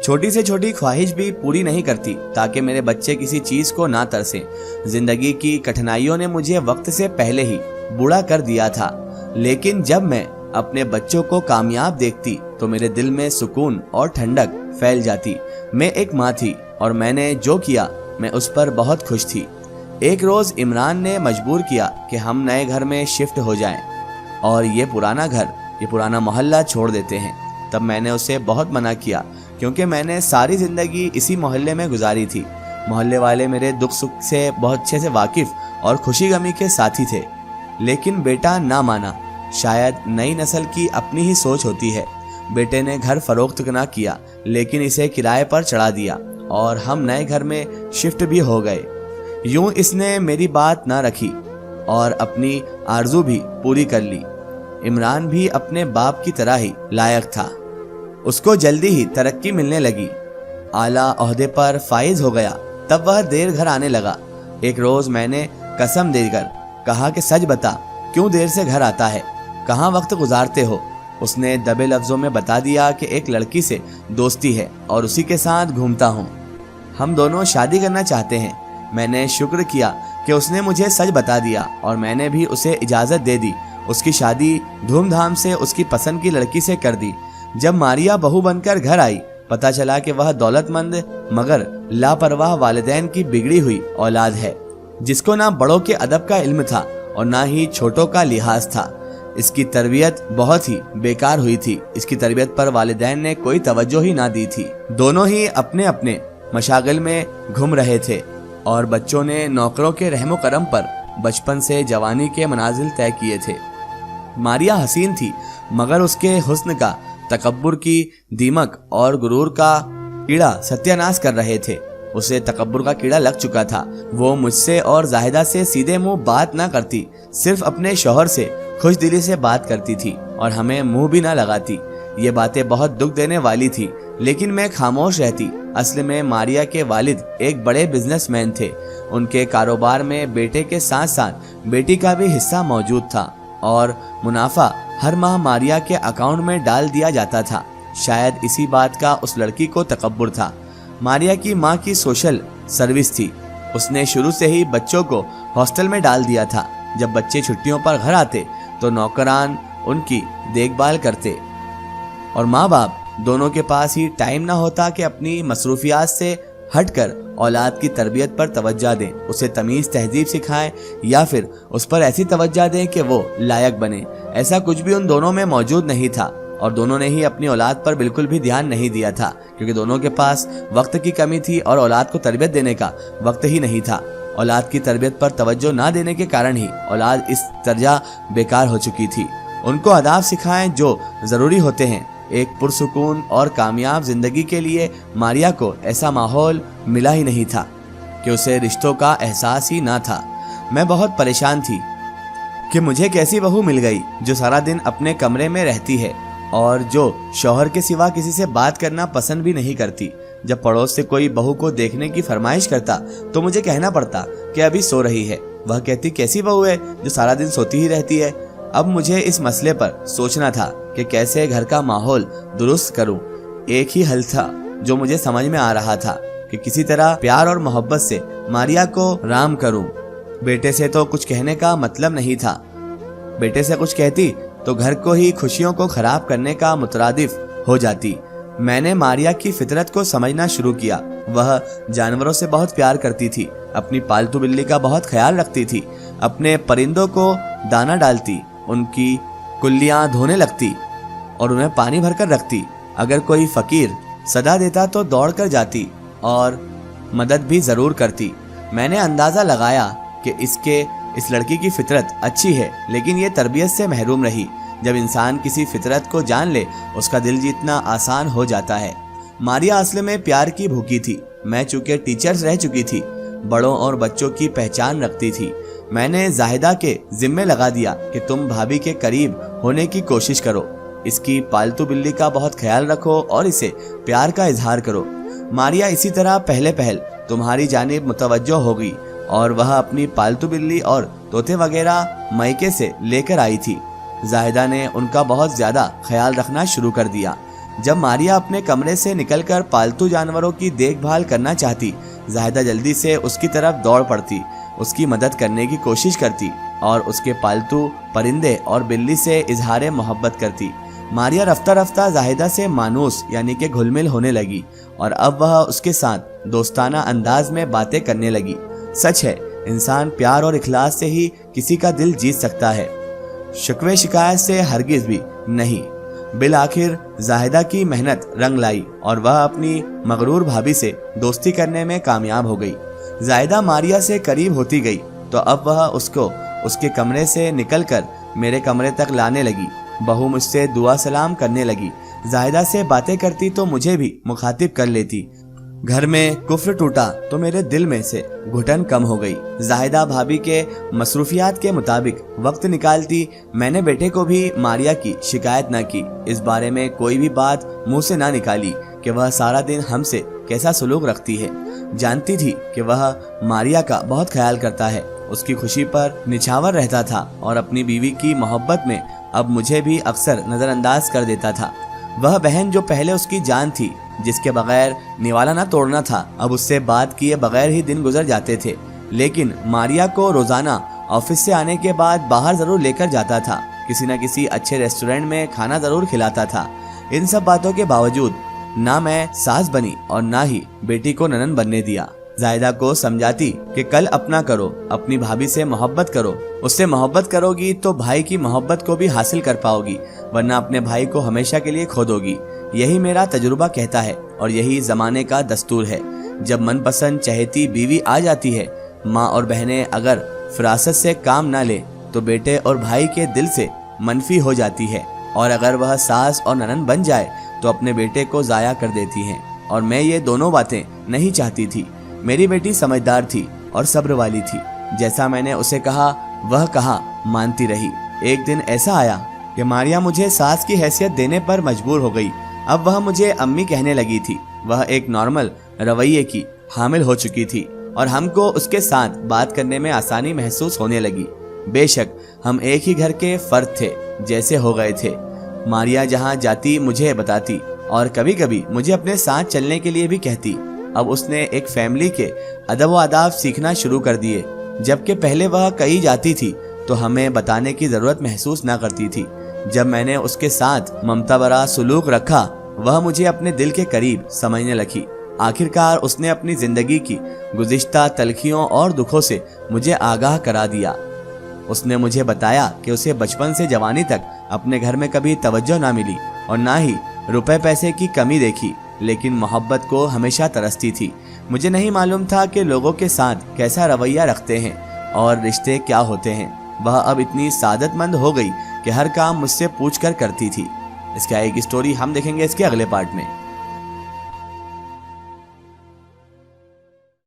छोटी से छोटी ख्वाहिश भी पूरी नहीं करती ताकि मेरे बच्चे किसी चीज को ना तरसें। जिंदगी की कठिनाइयों ने मुझे वक्त से पहले ही बूढ़ा कर दिया था, लेकिन जब मैं अपने बच्चों को कामयाब देखती तो मेरे दिल में सुकून और ठंडक फैल जाती। मैं एक माँ थी और मैंने जो किया मैं उस पर बहुत खुश थी। एक रोज इमरान ने मजबूर किया कि हम नए घर में शिफ्ट हो जाएं और ये पुराना मोहल्ला छोड़ देते हैं। तब मैंने उसे बहुत मना किया क्योंकि मैंने सारी जिंदगी इसी मोहल्ले में गुजारी थी। मोहल्ले वाले मेरे दुख सुख से बहुत अच्छे से वाकिफ और खुशी गमी के साथी थे, लेकिन बेटा ना माना। शायद नई नस्ल की अपनी ही सोच होती है। बेटे ने घर फरोख्त ना किया, लेकिन इसे किराए पर चढ़ा दिया और हम नए घर में शिफ्ट भी हो गए। यूं इसने मेरी बात ना रखी और अपनी आरजू भी पूरी कर ली। इमरान भी अपने बाप की तरह ही लायक था। उसको जल्दी ही तरक्की मिलने लगी, आला ओहदे पर फाइज हो गया। तब वह देर घर आने लगा। एक रोज मैंने कसम देकर कहा कि सच बता, क्यों देर से घर आता है, कहाँ वक्त गुजारते हो। उसने दबे लफ्जों में बता दिया कि एक लड़की से दोस्ती है और उसी के साथ घूमता हूँ। हम दोनों शादी करना चाहते हैं। मैंने शुक्र किया कि उसने मुझे सच बता दिया और मैंने भी उसे इजाज़त दे दी। उसकी शादी धूमधाम से उसकी पसंद की लड़की से कर दी। जब मारिया बहू बनकर घर आई, पता चला कि वह दौलतमंद मगर लापरवाह वालिदैन की बिगड़ी हुई औलाद है, जिसको ना बड़ों के अदब का इल्म था और ना ही छोटों का लिहाज था। इसकी तरबियत बहुत ही बेकार हुई थी। इसकी तरबियत पर वालिदैन ने कोई तवज्जो ही ना दी थी। दोनों ही अपने अपने मशागिल में घूम रहे थे और बच्चों ने नौकरों के रहमो करम पर बचपन से जवानी के मनाजिल तय किए थे। मारिया हसीन थी, मगर उसके हुस्न का तकब्बुर की दीमक और गुरूर का कीड़ा सत्यानाश कर रहे थे। उसे तकब्बुर का कीड़ा लग चुका था। वो मुझसे और जाहिदा से सीधे मुंह बात ना करती, सिर्फ अपने शौहर से खुश दिली से बात करती थी और हमें मुंह भी ना लगाती। ये बातें बहुत दुख देने वाली थी, लेकिन मैं खामोश रहती। असल में मारिया के वालिद एक बड़े बिजनेसमैन थे। उनके कारोबार में बेटे के साथ साथ बेटी का भी हिस्सा मौजूद था और मुनाफा हर माह मारिया के अकाउंट में डाल दिया जाता था। शायद इसी बात का उस लड़की को तकब्बुर था। मारिया की माँ की सोशल सर्विस थी। उसने शुरू से ही बच्चों को हॉस्टल में डाल दिया था। जब बच्चे छुट्टियों पर घर आते तो नौकरान उनकी देखभाल करते और माँ बाप दोनों के पास ही टाइम ना होता कि अपनी मसरूफियात से हटकर औलाद की तरबियत पर तवज्जो दें, उसे तमीज़ तहजीब सिखाएं या फिर उस पर ऐसी तवज्जो दें कि वो लायक बने। ऐसा कुछ भी उन दोनों में मौजूद नहीं था और दोनों ने ही अपनी औलाद पर बिल्कुल भी ध्यान नहीं दिया था, क्योंकि दोनों के पास वक्त की कमी थी और औलाद को तरबियत देने का वक्त ही नहीं था। औलाद की तरबियत पर तवज्जो ना देने के कारण ही औलाद इस दर्जा बेकार हो चुकी थी। उनको आदाब सिखाएं जो ज़रूरी होते हैं। एक पुरसुकून और कामयाब जिंदगी के लिए मारिया को ऐसा माहौल मिला ही नहीं था कि उसे रिश्तों का एहसास ही ना था। मैं बहुत परेशान थी कि मुझे कैसी बहू मिल गई जो सारा दिन अपने कमरे में रहती है और जो शौहर के सिवा किसी से बात करना पसंद भी नहीं करती। जब पड़ोस से कोई बहू को देखने की फरमाइश करता तो मुझे कहना पड़ता कि अभी सो रही है। वह कहती कैसी बहू है जो सारा दिन सोती ही रहती है। अब मुझे इस मसले पर सोचना था कि कैसे घर का माहौल दुरुस्त करूं। एक ही हल था जो मुझे समझ में आ रहा था कि किसी तरह प्यार और मोहब्बत से मारिया को राम करूं। बेटे से तो कुछ कहने का मतलब नहीं था। बेटे से कुछ कहती तो घर को ही खुशियों को खराब करने का मुतरादिफ हो जाती। मैंने मारिया की फितरत को समझना शुरू किया। वह जानवरों से बहुत प्यार करती थी, अपनी पालतू बिल्ली का बहुत ख्याल रखती थी, अपने परिंदों को दाना डालती, उनकी कुल्लियां धोने लगती और उन्हें पानी भरकर रखती। अगर कोई फकीर सदा देता तो दौड़ कर जाती और मदद भी जरूर करती। मैंने अंदाजा लगाया कि इस लड़की की फितरत अच्छी है, लेकिन ये तरबियत से महरूम रही। जब इंसान किसी फितरत को जान ले उसका दिल जीतना आसान हो जाता है। मारिया असल में प्यार की भूखी थी। मैं चूंकि टीचर्स रह चुकी थी, बड़ों और बच्चों की पहचान रखती थी। मैंने जाहिदा के जिम्मे लगा दिया कि तुम भाभी के करीब होने की कोशिश करो, इसकी पालतू बिल्ली का बहुत ख्याल रखो और इसे प्यार का इजहार करो। मारिया इसी तरह पहले पहल तुम्हारी जानिब मुतवज्जो होगी और वह अपनी पालतू बिल्ली और तोते वगैरह मैके से लेकर आई थी। जाहिदा ने उनका बहुत ज्यादा ख्याल रखना शुरू कर दिया। जब मारिया अपने कमरे से निकलकर पालतू जानवरों की देखभाल करना चाहती, जाहिदा जल्दी से उसकी तरफ दौड़ पड़ती, उसकी मदद करने की कोशिश करती और उसके पालतू परिंदे और बिल्ली से इजहार मोहब्बत करती। मारिया रफ्ता रफ्ता जाहिदा से मानूस यानी कि घुलमिल होने लगी और अब वह उसके साथ दोस्ताना अंदाज में बातें करने लगी। सच है, इंसान प्यार और इखलास से ही किसी का दिल जीत सकता है, शिकवे शिकायत से हरगिज भी नहीं। बिल आखिर जाहिदा की मेहनत रंग लाई और वह अपनी मगरूर भाभी से दोस्ती करने में कामयाब हो गई। जाहिदा मारिया से करीब होती गई तो अब वह उसको उसके कमरे से निकलकर मेरे कमरे तक लाने लगी। बहू मुझसे दुआ सलाम करने लगी, जाहिदा से बातें करती तो मुझे भी मुखातिब कर लेती। घर में कुफ्र टूटा तो मेरे दिल में से घुटन कम हो गई। जाहिदा भाभी के मसरूफियात के मुताबिक वक्त निकालती। मैंने बेटे को भी मारिया की शिकायत न की, इस बारे में कोई भी बात मुंह से ना निकाली कि वह सारा दिन हमसे कैसा सलूक रखती है। जानती थी कि वह मारिया का बहुत ख्याल करता है, उसकी खुशी पर निछावर रहता था और अपनी बीवी की मोहब्बत में अब मुझे भी अक्सर नजरअंदाज कर देता था। वह बहन जो पहले उसकी जान थी, जिसके बगैर निवाला ना तोड़ना था, अब उससे बात किए बगैर ही दिन गुजर जाते थे। लेकिन मारिया को रोजाना ऑफिस से आने के बाद बाहर जरूर लेकर जाता था, किसी न किसी अच्छे रेस्टोरेंट में खाना जरूर खिलाता था। इन सब बातों के बावजूद ना मैं सास बनी और ना ही बेटी को ननन बनने दिया। जाहिदा को समझाती कि कल अपना करो, अपनी भाभी से मोहब्बत करो, उससे मोहब्बत करोगी तो भाई की मोहब्बत को भी हासिल कर पाओगी, वरना अपने भाई को हमेशा के लिए खो दोगी। यही मेरा तजुर्बा कहता है और यही जमाने का दस्तूर है। जब मनपसंद चहेती बीवी आ जाती है, माँ और बहनें अगर फिरासत से काम ना ले तो बेटे और भाई के दिल से मनफी हो जाती है, और अगर वह सास और ननन बन जाए तो अपने बेटे को जाया कर देती हैं। और मैं ये दोनों बातें नहीं चाहती थी। मेरी बेटी समझदार थी और सब्र वाली थी। जैसा मैंने उसे कहा वह कहा मानती रही। एक दिन ऐसा आया कि मारिया मुझे सास की हैसियत देने पर मजबूर हो गई। अब वह मुझे अम्मी कहने लगी थी। वह एक नॉर्मल रवैये की हामिल हो चुकी थी और हमको उसके साथ बात करने में आसानी महसूस होने लगी। बेशक हम एक ही घर के फर्द थे जैसे हो गए थे। मारिया जहाँ जाती मुझे बताती और कभी कभी मुझे अपने साथ चलने के लिए भी कहती। अब उसने एक फैमिली के अदब व आदाब सीखना शुरू कर दिए, जबकि पहले वह कहीं जाती थी तो हमें बताने की जरूरत महसूस ना करती थी। जब मैंने उसके साथ ममता भरा सुलूक रखा, वह मुझे अपने दिल के करीब समझने लगी। आखिरकार उसने अपनी जिंदगी की गुज़िश्ता तलखियों और दुखों से मुझे आगाह करा दिया। उसने मुझे बताया कि उसे बचपन से जवानी तक अपने घर में कभी तवज्जो ना मिली और ना ही रुपए पैसे की कमी देखी, लेकिन मोहब्बत को हमेशा तरसती थी। मुझे नहीं मालूम था कि लोगों के साथ कैसा रवैया रखते हैं और रिश्ते क्या होते हैं। वह अब इतनी सादतमंद हो गई कि हर काम मुझसे पूछकर करती थी। इसका एक स्टोरी हम देखेंगे इसके अगले पार्ट में।